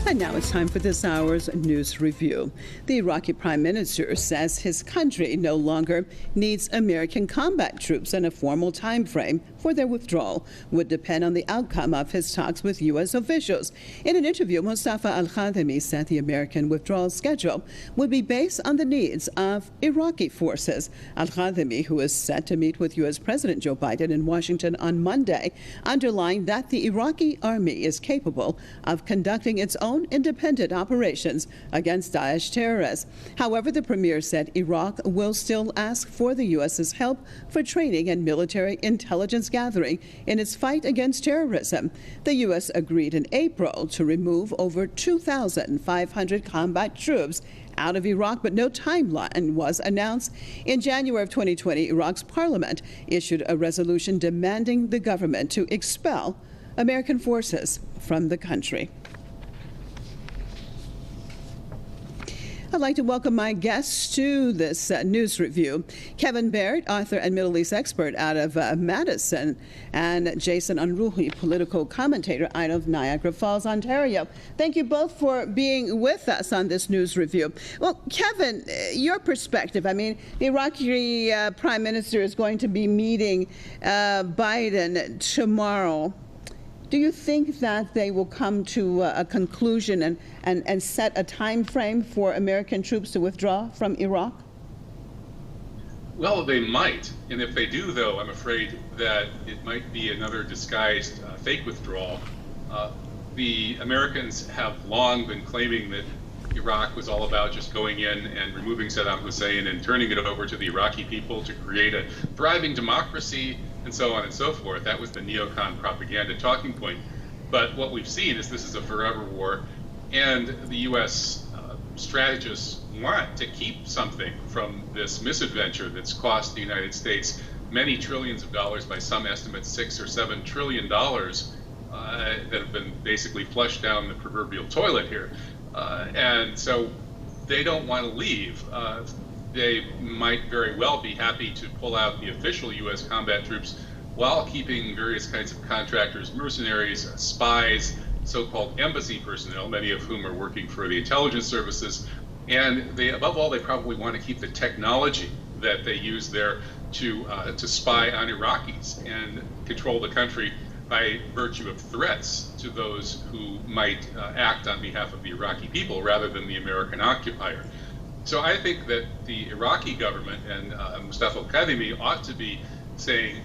And now it's time for this hour's news review. The Iraqi Prime Minister says his country no longer needs American combat troops, and a formal time frame for their withdrawal would depend on the outcome of his talks with U.S. officials. In an interview, Mustafa al-Kadhimi said the American withdrawal schedule would be based on the needs of Iraqi forces. Al-Kadhimi, who is set to meet with U.S. President Joe Biden in Washington on Monday, underlined that the Iraqi army is capable of conducting its own independent operations against Daesh terrorists. However, the premier said Iraq will still ask for the U.S.'s help for training and military intelligence gathering in its fight against terrorism. The U.S. agreed in April to remove over 2,500 combat troops out of Iraq, but no timeline was announced. In January of 2020, Iraq's parliament issued a resolution demanding the government to expel American forces from the country. I'd like to welcome my guests to this news review. Kevin Baird, author and Middle East expert out of Madison, and Jason Unruhe, political commentator out of Niagara Falls, Ontario. Thank you both for being with us on this news review. Well, Kevin, your perspective. I mean, the Iraqi Prime Minister is going to be meeting Biden tomorrow. Do you think that they will come to a conclusion and set a time frame for American troops to withdraw from Iraq? Well, they might. And if they do, though, I'm afraid that it might be another disguised fake withdrawal. The Americans have long been claiming that Iraq was all about just going in and removing Saddam Hussein and turning it over to the Iraqi people to create a thriving democracy and so on and so forth. That was the neocon propaganda talking point. But what we've seen is this is a forever war, and the U.S. Strategists want to keep something from this misadventure that's cost the United States many trillions of dollars, by some estimates $6 or $7 trillion that have been basically flushed down the proverbial toilet here. And so they don't want to leave. They might very well be happy to pull out the official U.S. combat troops while keeping various kinds of contractors, mercenaries, spies, so-called embassy personnel, many of whom are working for the intelligence services. And they, above all, they probably want to keep the technology that they use there to spy on Iraqis and control the country by virtue of threats to those who might act on behalf of the Iraqi people rather than the American occupier. So I think that the Iraqi government and Mustafa al-Kadhimi ought to be saying,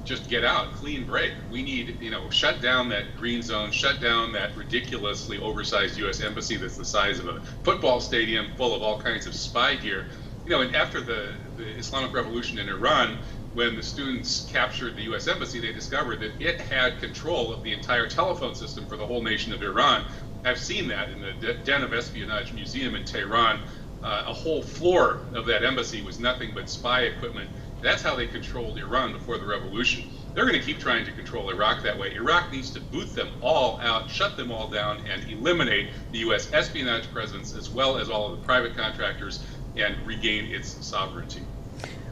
just get out, clean break. We need, shut down that green zone, shut down that ridiculously oversized U.S. embassy that's the size of a football stadium full of all kinds of spy gear. And after the Islamic Revolution in Iran, when the students captured the U.S. embassy, they discovered that it had control of the entire telephone system for the whole nation of Iran. I've seen that in the Den of Espionage Museum in Tehran. A whole floor of that embassy was nothing but spy equipment. That's how they controlled Iran before the revolution. They're going to keep trying to control Iraq that way. Iraq needs to boot them all out, shut them all down, and eliminate the U.S. espionage presence as well as all of the private contractors and regain its sovereignty.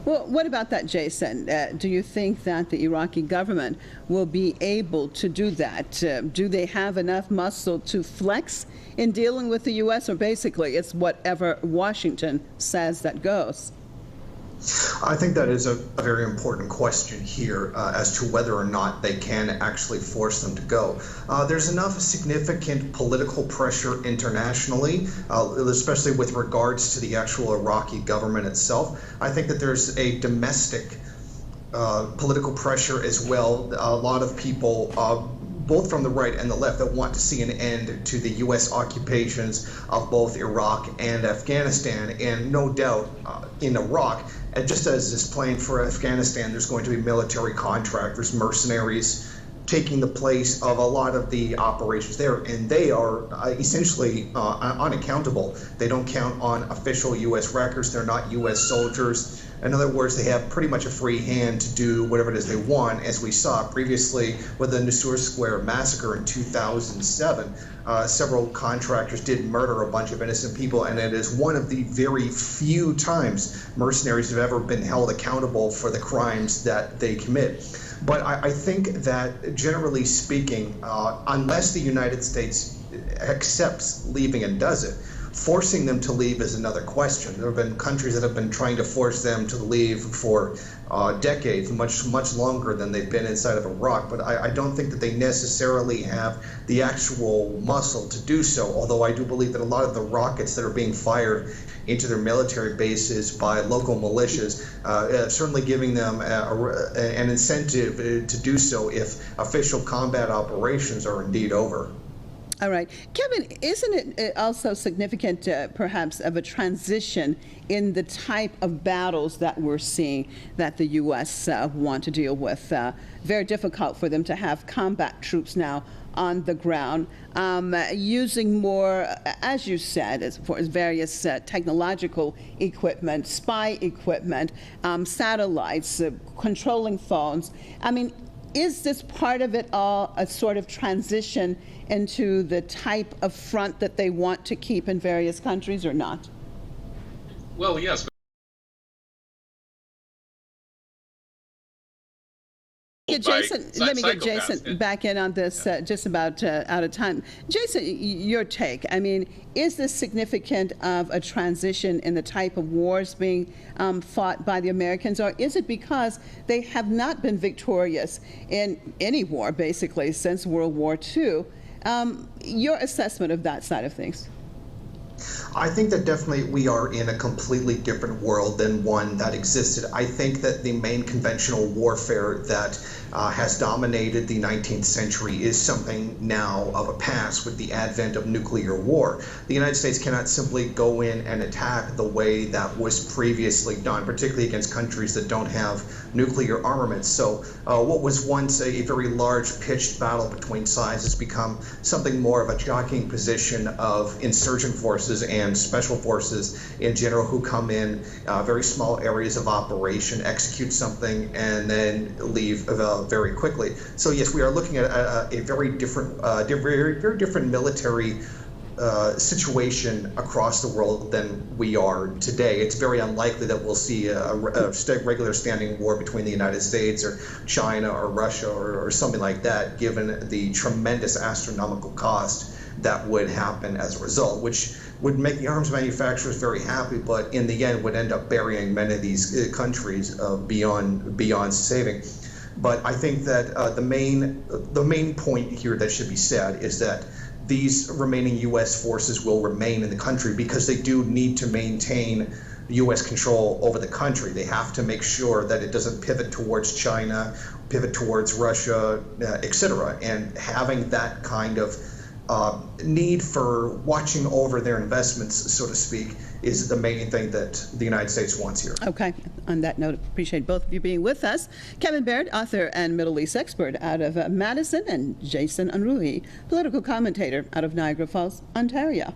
Well, what about that, Jason? Do you think that the Iraqi government will be able to do that? Do they have enough muscle to flex in dealing with the U.S., or basically it's whatever Washington says that goes? I think that is a very important question here as to whether or not they can actually force them to go. There's enough significant political pressure internationally, especially with regards to the actual Iraqi government itself. I think that there's a domestic political pressure as well. A lot of people, both from the right and the left, that want to see an end to the U.S. occupations of both Iraq and Afghanistan. And no doubt in Iraq, and just as is planned for Afghanistan, there's going to be military contractors, mercenaries, taking the place of a lot of the operations there, and they are essentially unaccountable. They don't count on official U.S. records. They're not U.S. soldiers. In other words, they have pretty much a free hand to do whatever it is they want, as we saw previously with the Nisour Square massacre in 2007. Several contractors did murder a bunch of innocent people, and it is one of the very few times mercenaries have ever been held accountable for the crimes that they commit. But I think that, generally speaking, unless the United States accepts leaving and does it, forcing them to leave is another question. There have been countries that have been trying to force them to leave for decades, much longer than they've been inside of Iraq. But I don't think that they necessarily have the actual muscle to do so, although I do believe that a lot of the rockets that are being fired into their military bases by local militias, certainly giving them an incentive to do so if official combat operations are indeed over. All right. Kevin, isn't it also significant, perhaps, of a transition in the type of battles that we're seeing that the U.S. Want to deal with? Very difficult for them to have combat troops now on the ground, using more, as you said, as far as various technological equipment, spy equipment, satellites, controlling phones. I mean, is this part of it all a sort of transition into the type of front that they want to keep in various countries, or not? Well, yes. Jason, let me get Jason back in on this, just about out of time. Jason, your take. I mean, is this significant of a transition in the type of wars being fought by the Americans, or is it because they have not been victorious in any war, basically, since World War II? Your assessment of that side of things? I think that definitely we are in a completely different world than one that existed. I think that the main conventional warfare that has dominated the 19th century is something now of a past with the advent of nuclear war. The United States cannot simply go in and attack the way that was previously done, particularly against countries that don't have nuclear armaments. So what was once a very large pitched battle between sides has become something more of a jockeying position of insurgent forces and special forces in general, who come in very small areas of operation, execute something, and then leave very quickly. So yes, we are looking at a very different, very different military situation across the world than we are today. It's very unlikely that we'll see a regular standing war between the United States or China or Russia or something like that, given the tremendous astronomical cost that would happen as a result, which would make the arms manufacturers very happy, but in the end would end up burying many of these countries beyond saving. But I think that the main point here that should be said is that these remaining U.S. forces will remain in the country because they do need to maintain U.S. control over the country. They have to make sure that it doesn't pivot towards China, pivot towards Russia, etc. And having that kind of need for watching over their investments, so to speak, is the main thing that the United States wants here. Okay. On that note, appreciate both of you being with us. Kevin Baird, author and Middle East expert out of Madison, and Jason Unruhe, political commentator out of Niagara Falls, Ontario.